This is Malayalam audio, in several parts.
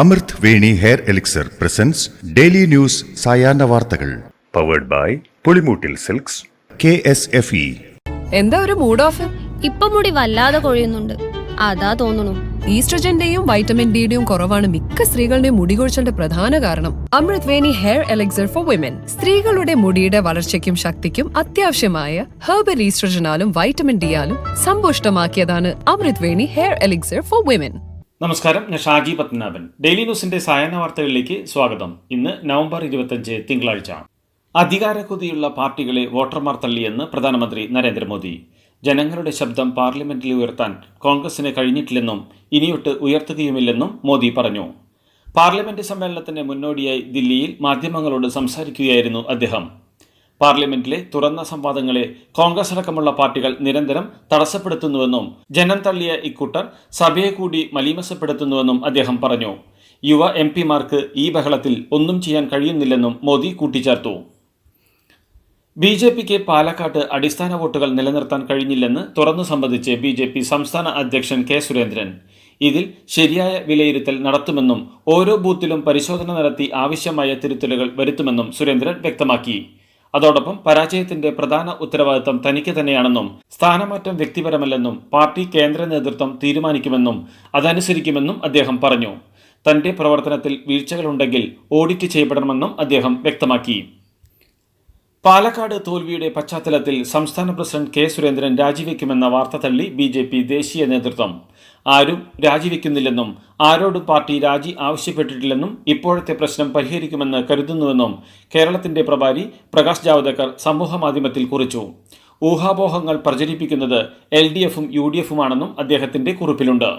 അമൃത് Veni hair elixir presents daily news സായാഹ്ന വാർത്തകൾ powered by Pulimoottil silks KSFE. എന്താ ഒരു മൂഡ് ഓഫ്? ഇപ്പൊ മുടി വല്ലാതെ കൊഴിയുന്നുണ്ട്, അതാ തോന്നുന്നു. ഈസ്ട്രജന്റെയും വൈറ്റമിൻ ഡിയുടെയും കുറവാണ് മിക്ക സ്ത്രീകളുടെയും മുടി കൊഴിച്ചലിന്റെ പ്രധാന കാരണം. അമൃത് Veni hair elixir for women സ്ത്രീകളുടെ മുടിയുടെ വളർച്ചയ്ക്കും ശക്തിക്കും അത്യാവശ്യമായ herbal ഈസ്ട്രജനാലും vitamin ഡിയാലും സമ്പുഷ്ടമാക്കിയതാണ് Amrit Veni hair elixir for women. നമസ്കാരം, ഞാൻ ഷാജി പത്മനാഭൻ. ഡെയിലി ന്യൂസിന്റെ സായാഹ്ന വാർത്തകളിലേക്ക് സ്വാഗതം. ഇന്ന് നവംബർ 25 തിങ്കളാഴ്ച. അധികാരക്കൊതിയുള്ള പാർട്ടികളെ വോട്ടർമാർ തള്ളിയെന്ന് പ്രധാനമന്ത്രി നരേന്ദ്രമോദി. ജനങ്ങളുടെ ശബ്ദം പാർലമെന്റിൽ ഉയർത്താൻ കോൺഗ്രസിന് കഴിഞ്ഞിട്ടില്ലെന്നും ഇനിയൊട്ട് ഉയർത്തുകയുമില്ലെന്നും മോദി പറഞ്ഞു. പാർലമെന്റ് സമ്മേളനത്തിന് മുന്നോടിയായി ദില്ലിയിൽ മാധ്യമങ്ങളോട് സംസാരിക്കുകയായിരുന്നു അദ്ദേഹം. പാർലമെന്റിലെ തുറന്ന സംവാദങ്ങളെ കോൺഗ്രസ് അടക്കമുള്ള പാർട്ടികൾ നിരന്തരം തടസ്സപ്പെടുത്തുന്നുവെന്നും ജനം തള്ളിയ ഇക്കൂട്ടർ സഭയെ കൂടി മലീമസപ്പെടുത്തുന്നുവെന്നും അദ്ദേഹം പറഞ്ഞു. യുവ MP-മാർക്ക് ഈ ബഹളത്തിൽ ഒന്നും ചെയ്യാൻ കഴിയുന്നില്ലെന്നും മോദി കൂട്ടിച്ചേർത്തു. BJPക്ക് പാലക്കാട്ട് അടിസ്ഥാന വോട്ടുകൾ നിലനിർത്താൻ കഴിഞ്ഞില്ലെന്ന് തുറന്നു സംബന്ധിച്ച് BJP സംസ്ഥാന അധ്യക്ഷൻ K. സുരേന്ദ്രൻ. ഇതിൽ ശരിയായ വിലയിരുത്തൽ നടത്തുമെന്നും ഓരോ ബൂത്തിലും പരിശോധന നടത്തി ആവശ്യമായ തിരുത്തലുകൾ വരുത്തുമെന്നും സുരേന്ദ്രൻ വ്യക്തമാക്കി. അതോടൊപ്പം പരാജയത്തിന്റെ പ്രധാന ഉത്തരവാദിത്തം തനിക്ക് തന്നെയാണെന്നും സ്ഥാനമാറ്റം വ്യക്തിപരമല്ലെന്നും പാർട്ടി കേന്ദ്ര നേതൃത്വം തീരുമാനിക്കുമെന്നും അതനുസരിക്കുമെന്നും അദ്ദേഹം പറഞ്ഞു. തന്റെ പ്രവർത്തനത്തിൽ വീഴ്ചകളുണ്ടെങ്കിൽ ഓഡിറ്റ് ചെയ്യപ്പെടണമെന്നും അദ്ദേഹം വ്യക്തമാക്കി. പാലക്കാട് തോൽവിയുടെ പശ്ചാത്തലത്തിൽ സംസ്ഥാന പ്രസിഡന്റ് K. സുരേന്ദ്രൻ രാജിവെക്കുമെന്ന വാർത്ത തള്ളി BJP ദേശീയ നേതൃത്വം. ആരും രാജിവെക്കുന്നില്ലെന്നും ആരോടും പാർട്ടി രാജി ആവശ്യപ്പെട്ടിട്ടില്ലെന്നും ഇപ്പോഴത്തെ പ്രശ്നം പരിഹരിക്കുമെന്ന് കരുതുന്നുവെന്നും കേരളത്തിന്റെ പ്രഭാരി പ്രകാശ് ജാവ്ദേക്കർ സമൂഹമാധ്യമത്തിൽ കുറിച്ചു. ഊഹാപോഹങ്ങൾ പ്രചരിപ്പിക്കുന്നത് LDFും UDFുമാണെന്നും അദ്ദേഹത്തിന്റെ കുറിപ്പിലുണ്ട്.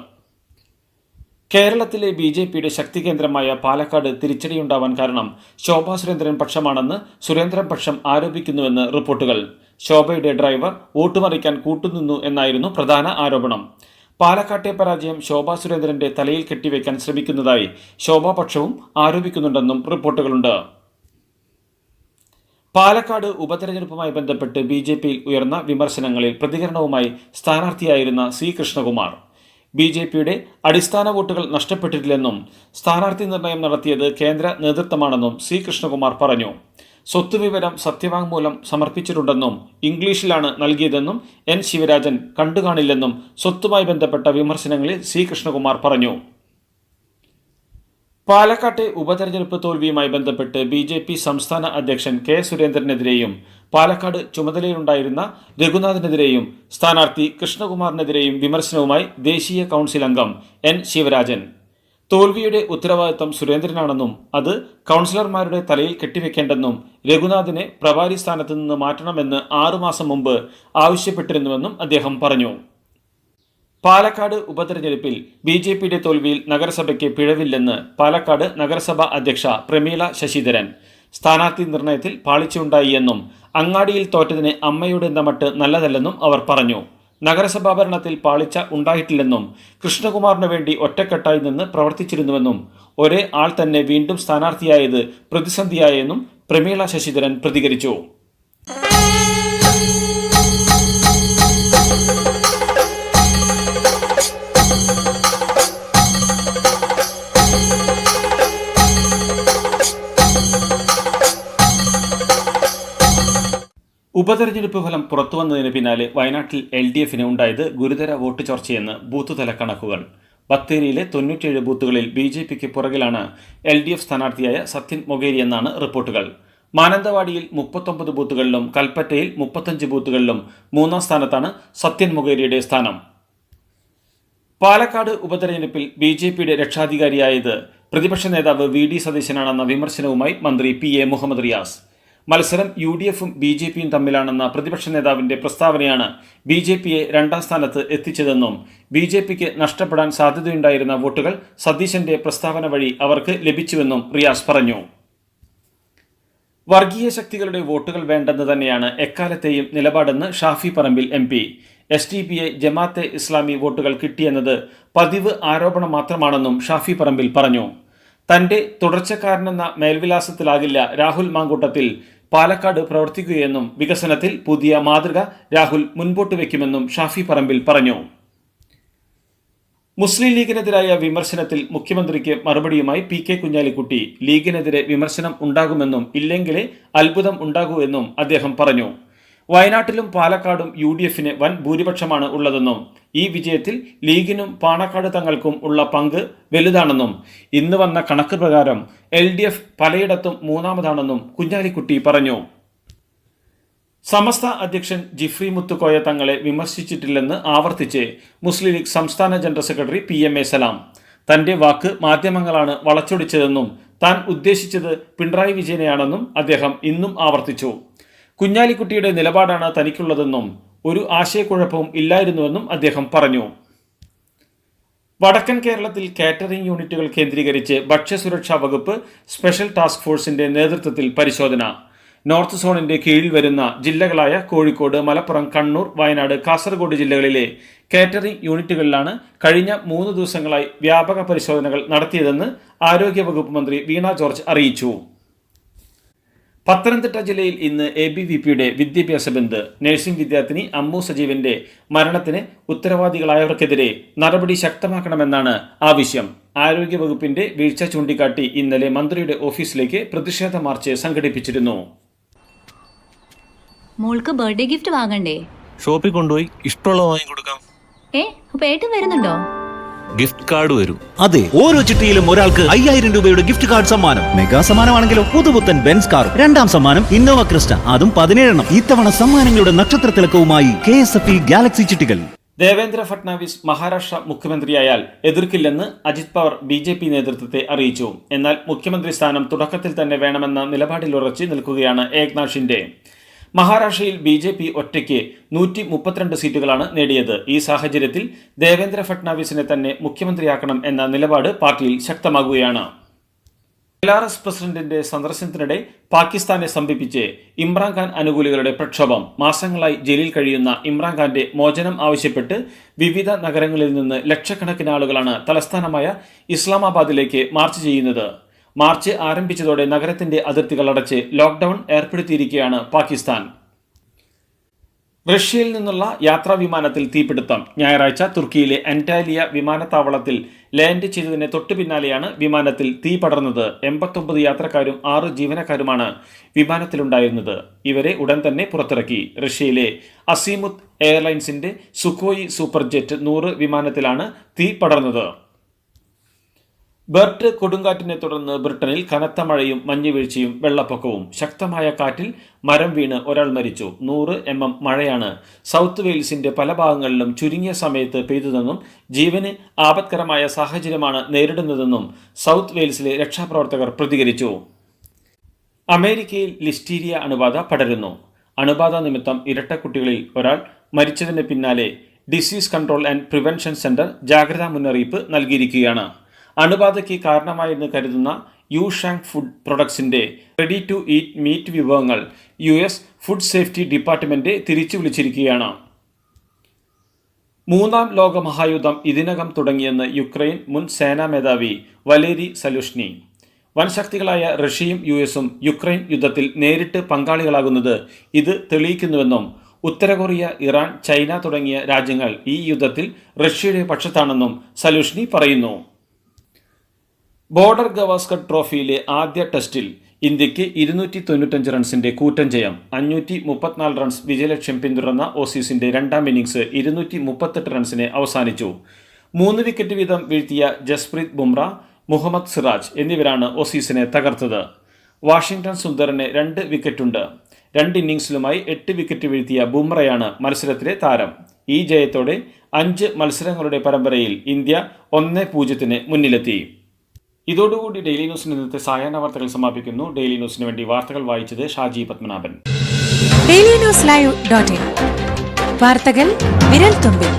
കേരളത്തിലെ BJPയുടെ ശക്തി കേന്ദ്രമായ പാലക്കാട് തിരിച്ചടിയുണ്ടാവാൻ കാരണം ശോഭാ സുരേന്ദ്രൻ പക്ഷമാണെന്ന് സുരേന്ദ്രൻ പക്ഷം ആരോപിക്കുന്നുവെന്ന് റിപ്പോർട്ടുകൾ. ശോഭയുടെ ഡ്രൈവർ വോട്ടുമറിക്കാൻ കൂട്ടുനിന്നു എന്നായിരുന്നു പ്രധാന ആരോപണം. പാലക്കാട്ടെ പരാജയം ശോഭാ സുരേന്ദ്രന്റെ തലയിൽ കെട്ടിവെക്കാൻ ശ്രമിക്കുന്നതായി ശോഭാ പക്ഷവും ആരോപിക്കുന്നുണ്ടെന്നും റിപ്പോർട്ടുകളുണ്ട്. പാലക്കാട് ഉപതെരഞ്ഞെടുപ്പുമായി ബന്ധപ്പെട്ട് BJPയിൽ ഉയർന്ന വിമർശനങ്ങളിൽ പ്രതികരണവുമായി സ്ഥാനാർത്ഥിയായിരുന്ന C. കൃഷ്ണകുമാർ. BJPയുടെ അടിസ്ഥാന വോട്ടുകൾ നഷ്ടപ്പെട്ടിട്ടില്ലെന്നും സ്ഥാനാർത്ഥി നിർണയം നടത്തിയത് കേന്ദ്ര നേതൃത്വമാണെന്നും C. കൃഷ്ണകുമാർ പറഞ്ഞു. സ്വത്തുവിവരം സത്യവാങ്മൂലം സമർപ്പിച്ചിട്ടുണ്ടെന്നും ഇംഗ്ലീഷിലാണ് നൽകിയതെന്നും N. ശിവരാജൻ കണ്ടുകാണില്ലെന്നും സ്വത്തുമായി ബന്ധപ്പെട്ട വിമർശനങ്ങളിൽ C. കൃഷ്ണകുമാർ പറഞ്ഞു. പാലക്കാട്ടെ ഉപതെരഞ്ഞെടുപ്പ് തോൽവിയുമായി ബന്ധപ്പെട്ട് BJP സംസ്ഥാന അധ്യക്ഷൻ K. സുരേന്ദ്രനെതിരെയും പാലക്കാട് ചുമതലയിലുണ്ടായിരുന്ന രഘുനാഥിനെതിരെയും സ്ഥാനാർത്ഥി കൃഷ്ണകുമാറിനെതിരെയും വിമർശനവുമായി ദേശീയ കൗൺസിൽ അംഗം N. ശിവരാജൻ. തോൽവിയുടെ ഉത്തരവാദിത്തം സുരേന്ദ്രനാണെന്നും അത് കൗൺസിലർമാരുടെ തലയിൽ കെട്ടിവെക്കേണ്ടെന്നും രഘുനാഥിനെ പ്രഭാരി സ്ഥാനത്ത് നിന്ന് മാറ്റണമെന്ന് 6 മാസം മുമ്പ് ആവശ്യപ്പെട്ടിരുന്നുവെന്നും അദ്ദേഹം പറഞ്ഞു. പാലക്കാട് ഉപതെരഞ്ഞെടുപ്പിൽ BJPയുടെ തോൽവിയിൽ നഗരസഭയ്ക്ക് പിഴവില്ലെന്ന് പാലക്കാട് നഗരസഭ അധ്യക്ഷ പ്രമീള ശശിധരൻ. സ്ഥാനാർത്ഥി നിർണയത്തിൽ പാളിച്ചയുണ്ടായി എന്നും അങ്ങാടിയിൽ തോറ്റതിന് അമ്മയുടെ നമട്ട് നല്ലതല്ലെന്നും അവർ പറഞ്ഞു. നഗരസഭാ ഭരണത്തിൽ പാളിച്ച ഉണ്ടായിട്ടില്ലെന്നും കൃഷ്ണകുമാറിന് വേണ്ടി ഒറ്റക്കെട്ടായി നിന്ന് പ്രവർത്തിച്ചിരുന്നുവെന്നും ഒരേ ആൾ തന്നെ വീണ്ടും സ്ഥാനാർത്ഥിയായത് പ്രതിസന്ധിയായെന്നും പ്രമീള ശശിധരൻ പ്രതികരിച്ചു. ഉപതെരഞ്ഞെടുപ്പ് ഫലം പുറത്തുവന്നതിന് പിന്നാലെ വയനാട്ടിൽ LDFന് ഉണ്ടായത് ഗുരുതര വോട്ട് ചോർച്ചയെന്ന് ബൂത്ത് തല കണക്കുകൾ. ബത്തേരിയിലെ 97 ബൂത്തുകളിൽ BJPക്ക് പുറകിലാണ് LDF സ്ഥാനാർത്ഥിയായ സത്യൻ മൊകേരി എന്നാണ് റിപ്പോർട്ടുകൾ. മാനന്തവാടിയിൽ 39 ബൂത്തുകളിലും കൽപ്പറ്റയിൽ 35 ബൂത്തുകളിലും 3ാം സ്ഥാനത്താണ് സത്യൻ മൊകേരിയുടെ സ്ഥാനം. പാലക്കാട് ഉപതെരഞ്ഞെടുപ്പിൽ BJPയുടെ രക്ഷാധികാരിയായത് പ്രതിപക്ഷ നേതാവ് VD സതീശനാണെന്ന വിമർശനവുമായി മന്ത്രി PA മുഹമ്മദ് റിയാസ്. മത്സരം UDFും BJPയും തമ്മിലാണെന്ന പ്രതിപക്ഷ നേതാവിന്റെ പ്രസ്താവനയാണ് BJPയെ 2ാം സ്ഥാനത്ത് എത്തിച്ചതെന്നും BJPക്ക് നഷ്ടപ്പെടാൻ സാധ്യതയുണ്ടായിരുന്ന വോട്ടുകൾ സതീശന്റെ പ്രസ്താവന വഴി അവർക്ക് ലഭിച്ചുവെന്നും റിയാസ് പറഞ്ഞു. വർഗീയ ശക്തികളുടെ വോട്ടുകൾ വേണ്ടെന്ന് തന്നെയാണ് എക്കാലത്തെയും നിലപാടെന്ന് ഷാഫി പറമ്പിൽ MP. SDPI ജമാഅത്തെ ഇസ്ലാമി വോട്ടുകൾ കിട്ടിയെന്നത് പതിവ് ആരോപണം മാത്രമാണെന്നും ഷാഫി പറമ്പിൽ പറഞ്ഞു. തന്റെ തുടർച്ചക്കാരനെന്ന മേൽവിലാസത്തിലാകില്ല രാഹുൽ മാങ്കൂട്ടത്തിൽ പാലക്കാട് പ്രവർത്തിക്കുകയെന്നും വികസനത്തിൽ പുതിയ മാതൃക രാഹുൽ മുൻപോട്ട് വയ്ക്കുമെന്നും ഷാഫി പറമ്പിൽ പറഞ്ഞു. മുസ്ലിം ലീഗിനെതിരായ വിമർശനത്തിൽ മുഖ്യമന്ത്രിക്ക് മറുപടിയുമായി പി.കെ. കുഞ്ഞാലിക്കുട്ടി ലീഗിനെതിരെ വിമർശനം ഉണ്ടാകുമെന്നും ഇല്ലെങ്കിലേ അത്ഭുതം ഉണ്ടാകൂ എന്നും അദ്ദേഹം പറഞ്ഞു. വയനാട്ടിലും പാലക്കാടും UDF-ന് വൻ ഭൂരിപക്ഷമാണ് ഉള്ളതെന്നും ഈ വിജയത്തിൽ ലീഗിനും പാണക്കാട് തങ്ങൾക്കും ഉള്ള പങ്ക് വലുതാണെന്നും ഇന്ന് വന്ന കണക്ക് പ്രകാരം LDF പലയിടത്തും മൂന്നാമതാണെന്നും കുഞ്ഞാലിക്കുട്ടി പറഞ്ഞു. സമസ്ത അധ്യക്ഷൻ ജിഫ്രി മുത്തുക്കോയ തങ്ങളെ വിമർശിച്ചിട്ടില്ലെന്ന് ആവർത്തിച്ച് മുസ്ലിം ലീഗ് സംസ്ഥാന ജനറൽ സെക്രട്ടറി PMA സലാം. തന്റെ വാക്ക് മാധ്യമങ്ങളാണ് വളച്ചൊടിച്ചതെന്നും താൻ ഉദ്ദേശിച്ചത് പിണറായി വിജയനെയാണെന്നും അദ്ദേഹം ഇന്നും ആവർത്തിച്ചു. കുഞ്ഞാലിക്കുട്ടിയുടെ നിലപാടാണ് തനിക്കുള്ളതെന്നും ഒരു ആശയക്കുഴപ്പവും ഇല്ലായിരുന്നുവെന്നും അദ്ദേഹം പറഞ്ഞു. വടക്കൻ കേരളത്തിൽ കാറ്ററിംഗ് യൂണിറ്റുകൾ കേന്ദ്രീകരിച്ച് ഭക്ഷ്യസുരക്ഷാ വകുപ്പ് സ്പെഷ്യൽ ടാസ്ക് ഫോഴ്സിന്റെ നേതൃത്വത്തിൽ പരിശോധന. നോർത്ത് സോണിന്റെ കീഴിൽ വരുന്ന ജില്ലകളായ കോഴിക്കോട്, മലപ്പുറം, കണ്ണൂർ, വയനാട്, കാസർഗോഡ് ജില്ലകളിലെ കാറ്ററിംഗ് യൂണിറ്റുകളിലാണ് കഴിഞ്ഞ 3 ദിവസങ്ങളായി വ്യാപക പരിശോധനകൾ നടത്തിയതെന്ന് ആരോഗ്യവകുപ്പ് മന്ത്രി വീണ ജോർജ് അറിയിച്ചു. പത്തനംതിട്ട ജില്ലയിൽ ഇന്ന് ABVPയുടെ വിദ്യാഭ്യാസ ബന്ദ്. നഴ്സിംഗ് വിദ്യാർത്ഥിനി അമ്മു സജീവന്റെ മരണത്തിന് ഉത്തരവാദികളായവർക്കെതിരെ നടപടി ശക്തമാക്കണമെന്നാണ് ആവശ്യം. ആരോഗ്യവകുപ്പിന്റെ വീഴ്ച ചൂണ്ടിക്കാട്ടി ഇന്നലെ മന്ത്രിയുടെ ഓഫീസിലേക്ക് പ്രതിഷേധ മാർച്ച് സംഘടിപ്പിച്ചിരുന്നു. മോൾക്ക് ബർത്ത്ഡേ ഗിഫ്റ്റ് വാങ്ങണ്ടേ? ഷോപ്പിൽ കൊണ്ടുപോയി ഇഷ്ടമുള്ളത് വാങ്ങി കൊടുക്കാം. അപ്പൊ ഏട്ടൻ വരുന്നുണ്ടോ? ഗിഫ്റ്റ് കാർഡ് വരും. അതെ, ഓരോ ചിട്ടിയിലും ഒരാൾക്ക് 5000 രൂപയുടെ ഗിഫ്റ്റ് കാർഡ് സമ്മാനം. മെഗാ സമ്മാനമാണെങ്കിലോ പുതുപുത്തൻ ബെൻസ് കാറും. 2ാം സമ്മാനം ഇന്നോവ ക്രിസ്റ്റ, അതും 17 എണ്ണം. ഇത്തവണ സമ്മാനങ്ങളുടെ നക്ഷത്ര തിളക്കവുമായി KSFE ഗാലക്സി ചിട്ടികൾ. ദേവേന്ദ്ര ഫട്നാവിസ് മഹാരാഷ്ട്ര മുഖ്യമന്ത്രിയായാൽ എതിർക്കില്ലെന്ന് അജിത് പവാർ BJP നേതൃത്വത്തെ അറിയിച്ചു. എന്നാൽ മുഖ്യമന്ത്രി സ്ഥാനം തുടക്കത്തിൽ തന്നെ വേണമെന്ന നിലപാടിൽ ഉറച്ചു നിൽക്കുകയാണ് ഏക്നാഥ് ഷിൻഡെ. മഹാരാഷ്ട്രയിൽ BJP ഒറ്റയ്ക്ക് 132 സീറ്റുകളാണ് നേടിയത്. ഈ സാഹചര്യത്തിൽ ദേവേന്ദ്ര ഫട്നാവിസിനെ തന്നെ മുഖ്യമന്ത്രിയാക്കണം എന്ന നിലപാട് പാർട്ടിയിൽ ശക്തമാകുകയാണ്. LRS പ്രസിഡന്റിന്റെ സന്ദർശനത്തിനിടെ പാകിസ്ഥാനെ സമീപിച്ച് ഇമ്രാൻഖാൻ അനുകൂലികളുടെ പ്രക്ഷോഭം. മാസങ്ങളായി ജയിലിൽ കഴിയുന്ന ഇമ്രാൻഖാന്റെ മോചനം ആവശ്യപ്പെട്ട് വിവിധ നഗരങ്ങളിൽ നിന്ന് ലക്ഷക്കണക്കിന് ആളുകളാണ് തലസ്ഥാനമായ ഇസ്ലാമാബാദിലേക്ക് മാർച്ച് ചെയ്യുന്നത്. മാർച്ച് ആരംഭിച്ചതോടെ നഗരത്തിന്റെ അതിർത്തികൾ അടച്ച് ലോക്ക്ഡൌൺ ഏർപ്പെടുത്തിയിരിക്കുകയാണ് പാകിസ്ഥാൻ. റഷ്യയിൽ നിന്നുള്ള യാത്രാ വിമാനത്തിൽ തീപിടുത്തം. ഞായറാഴ്ച തുർക്കിയിലെ അന്റാലിയ വിമാനത്താവളത്തിൽ ലാൻഡ് ചെയ്തതിന് തൊട്ടു പിന്നാലെയാണ് വിമാനത്തിൽ തീ പടർന്നത്. 89 യാത്രക്കാരും 6 ജീവനക്കാരുമാണ് വിമാനത്തിലുണ്ടായിരുന്നത്. ഇവരെ ഉടൻ തന്നെ പുറത്തിറക്കി. റഷ്യയിലെ അസീമുത്ത് എയർലൈൻസിന്റെ സുഖോയി സൂപ്പർ ജെറ്റ് 100 വിമാനത്തിലാണ് തീ പടർന്നത്. ബെർട്ട് കൊടുങ്കാറ്റിനെ തുടർന്ന് ബ്രിട്ടനിൽ കനത്ത മഴയും മഞ്ഞുവീഴ്ചയും വെള്ളപ്പൊക്കവും. ശക്തമായ കാറ്റിൽ മരം വീണ് ഒരാൾ മരിച്ചു. 100 mm മഴയാണ് സൗത്ത് വെയിൽസിന്റെ പല ഭാഗങ്ങളിലും ചുരുങ്ങിയ സമയത്ത് പെയ്തതെന്നും ജീവന് ആപത്കരമായ സാഹചര്യമാണ് നേരിടുന്നതെന്നും സൗത്ത് വെയിൽസിലെ രക്ഷാപ്രവർത്തകർ പ്രതികരിച്ചു. അമേരിക്കയിൽ ലിസ്റ്റീരിയ അണുബാധ പടരുന്നു. അണുബാധ നിമിത്തം ഇരട്ടക്കുട്ടികളിൽ ഒരാൾ മരിച്ചതിന് പിന്നാലെ disease control and prevention centre ജാഗ്രതാ മുന്നറിയിപ്പ് നൽകിയിരിക്കുകയാണ്. അണുബാധയ്ക്ക് കാരണമായെന്ന് കരുതുന്ന യുഷാങ് ഫുഡ് പ്രൊഡക്ട്സിന്റെ റെഡി ടു ഈറ്റ് മീറ്റ് വിഭവങ്ങൾ US ഫുഡ് സേഫ്റ്റി ഡിപ്പാർട്ട്മെന്റ് തിരിച്ചു വിളിച്ചിരിക്കുകയാണ്. 3ാം ലോക മഹായുദ്ധം ഇതിനകം തുടങ്ങിയെന്ന് യുക്രൈൻ മുൻ സേനാ മേധാവി വലേരി സലുഷ്നി. വൻശക്തികളായ റഷ്യയും US-ഉം യുക്രൈൻ യുദ്ധത്തിൽ നേരിട്ട് പങ്കാളികളാകുന്നത് ഇത് തെളിയിക്കുന്നുവെന്നും ഉത്തര കൊറിയ, ഇറാൻ, ചൈന തുടങ്ങിയ രാജ്യങ്ങൾ ഈ യുദ്ധത്തിൽ റഷ്യയുടെ പക്ഷത്താണെന്നും സലുഷ്നി പറയുന്നു. ബോർഡർ ഗവാസ്കർ ട്രോഫിയിലെ ആദ്യ ടെസ്റ്റിൽ ഇന്ത്യക്ക് 295 റൺസിന്റെ കൂറ്റൻ ജയം. 534 റൺസ് വിജയലക്ഷ്യം പിന്തുടർന്ന ഓസീസിന്റെ 2ാം ഇന്നിംഗ്സ് 238 റൺസിന് അവസാനിച്ചു. 3 വിക്കറ്റ് വീതം വീഴ്ത്തിയ ജസ്പ്രീത് ബുംറ, മുഹമ്മദ് സിറാജ് എന്നിവരാണ് ഓസീസിനെ തകർത്തത്. വാഷിംഗ്ടൺ സുന്ദറിന് 2 വിക്കറ്റുണ്ട്. 2 ഇന്നിംഗ്സിലുമായി 8 വിക്കറ്റ് വീഴ്ത്തിയ ബുംറയാണ് മത്സരത്തിലെ താരം. ഈ ജയത്തോടെ 5 മത്സരങ്ങളുടെ പരമ്പരയിൽ ഇന്ത്യ 1-0 മുന്നിലെത്തി. ഇതോടുകൂടി ഡെയിലി ന്യൂസിന് ഇന്നത്തെ സായാഹ്ന വാർത്തകൾ സമാപിക്കുന്നു. ഡെയിലി ന്യൂസിന് വേണ്ടി വാർത്തകൾ വായിച്ചത് ഷാജി പത്മനാഭൻ. ഡെയിലി ന്യൂസ് ലൈവ്.in വാർത്തകൾ വിരൽ തുമ്പിൽ.